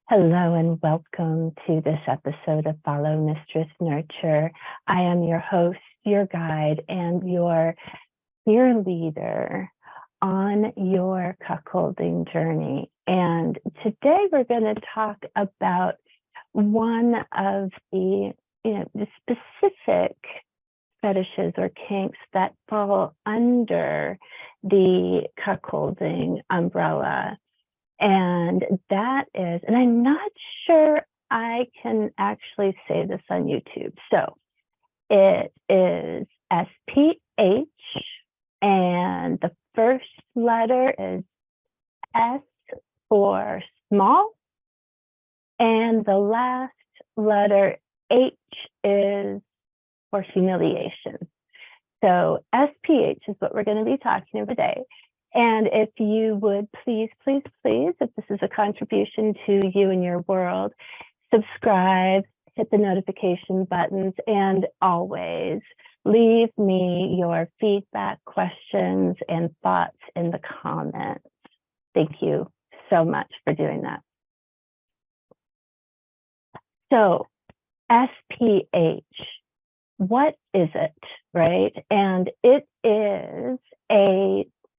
Hello and welcome to this episode of Follow Mistress Nurture. I am your host, your guide, and your cheerleader on your cuckolding journey. And today we're going to talk about one of the specific fetishes or kinks that fall under the cuckolding umbrella. And that is, and I'm not sure I can actually say this on YouTube. So it is SPH, and the first letter is S for small, and the last letter H is for humiliation. So SPH is what we're going to be talking about today. And if you would please, if this is a contribution to you and your world, subscribe, hit the notification buttons, and always leave me your feedback, questions, and thoughts in the comments. Thank you so much for doing that. So SPH, what is it, right? And it is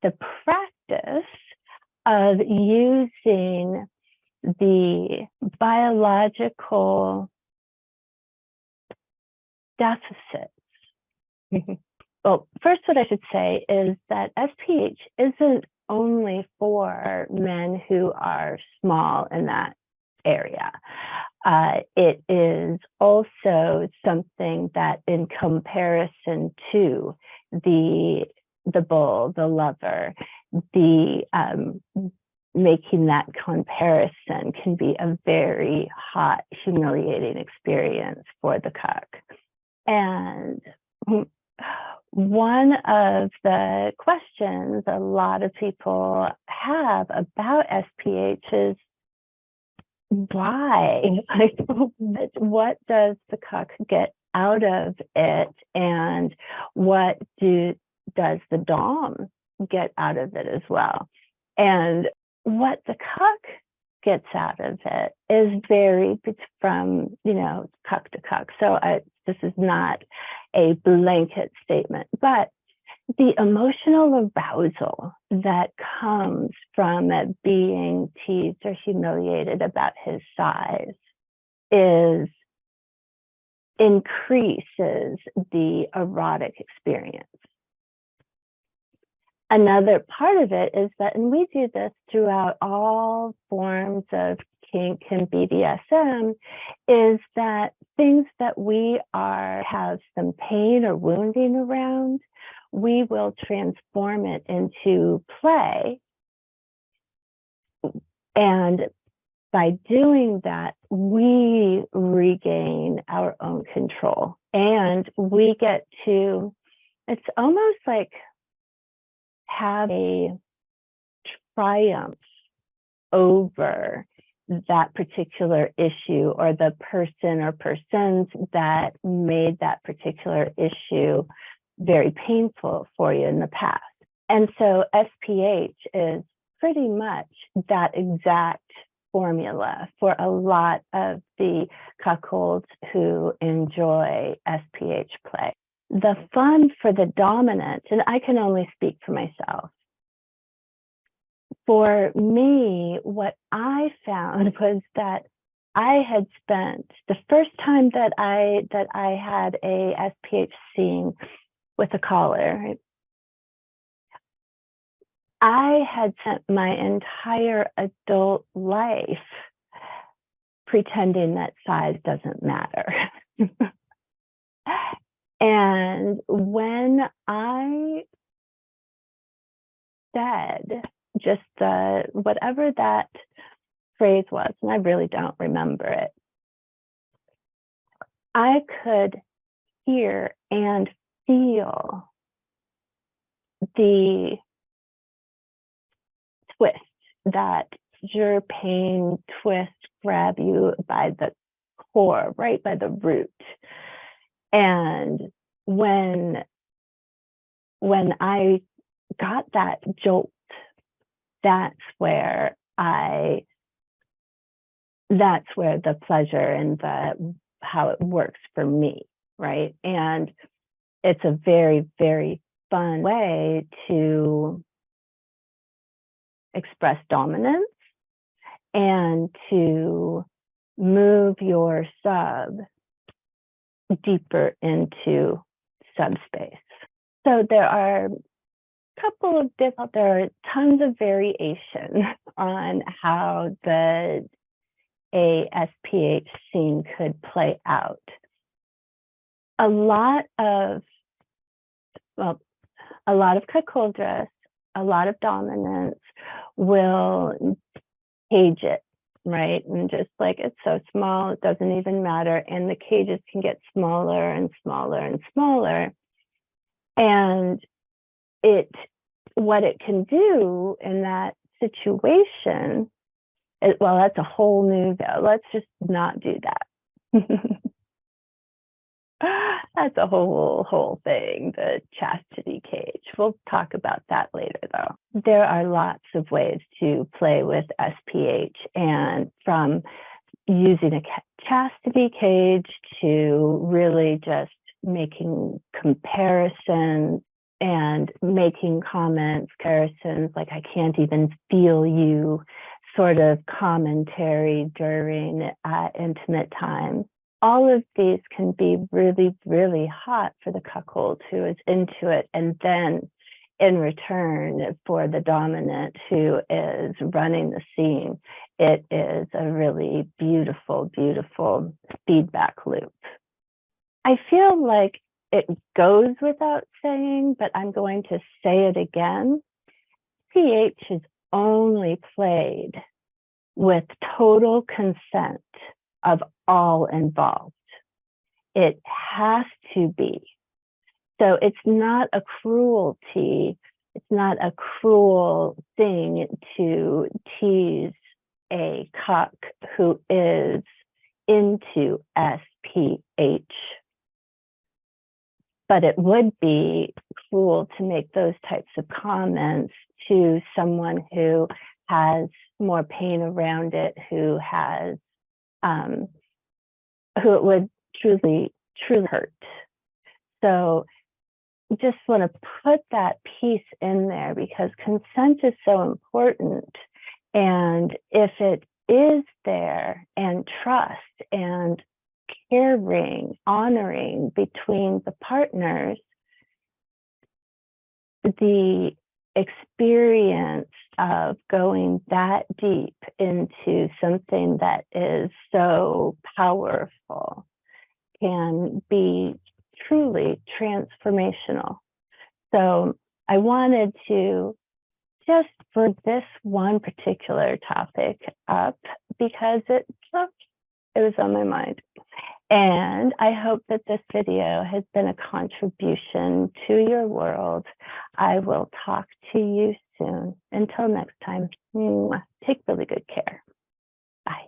the practice of using the biological deficits. Well, first, what I should say is that SPH isn't only for men who are small in that area. It is also something that, in comparison to the bull, the lover, making that comparison can be a very hot, humiliating experience for the cuck. And one of the questions a lot of people have about SPH is, why? What does the cuck get out of it, and what does the dom get out of it as well? And what the cuck gets out of it is varied from cuck to cuck. So this is not a blanket statement, but the emotional arousal that comes from being teased or humiliated about his size increases the erotic experience. Another part of it is that, and we do this throughout all forms of kink and BDSM, is that things that we have some pain or wounding around, we will transform it into play. And by doing that, we regain our own control, and we get to, it's almost like have a triumph over that particular issue or the person or persons that made that particular issue very painful for you in the past. And so SPH is pretty much that exact formula for a lot of the cuckolds who enjoy SPH play. The fun for the dominant, and I can only speak for myself, for me, what I found was that I had spent the first time that I had a SPH scene with a collar, right? I had spent my entire adult life pretending that size doesn't matter. And when I said just whatever that phrase was, and I really don't remember it, I could hear and feel the twist, that your pain twist, grab you by the core, right by the root. And when I got that jolt, that's where I that's where the pleasure and how it works for me, right? And it's a very, very fun way to express dominance and to move your sub deeper into subspace. So there are there are tons of variation on how a SPH scene could play out. A lot of cuckoldress, a lot of dominance will cage it, right? And just like, it's so small, it doesn't even matter. And the cages can get smaller and smaller and smaller. And what it can do in that situation, well, that's a whole new, let's just not do that. That's a whole thing, the chastity cage. We'll talk about that later, though. There are lots of ways to play with SPH, and from using a chastity cage to really just making comparisons and making comparisons like, I can't even feel you, sort of commentary during intimate time. All of these can be really, really hot for the cuckold who is into it. And then in return, for the dominant who is running the scene, it is a really beautiful, beautiful feedback loop. I feel like it goes without saying, but I'm going to say it again. SPH is only played with total consent of all involved. It has to be. So it's not a cruelty. It's not a cruel thing to tease a cuck who is into SPH. But it would be cruel to make those types of comments to someone who has more pain around it, who it would truly hurt. So just want to put that piece in there, because consent is so important. And if it is there, and trust and caring, honoring between the partners, the experience of going that deep into something that is so powerful can be truly transformational. So I wanted to just for this one particular topic up, because it was on my mind. And I hope that this video has been a contribution to your world. I will talk to you soon. Until next time, take really good care. Bye.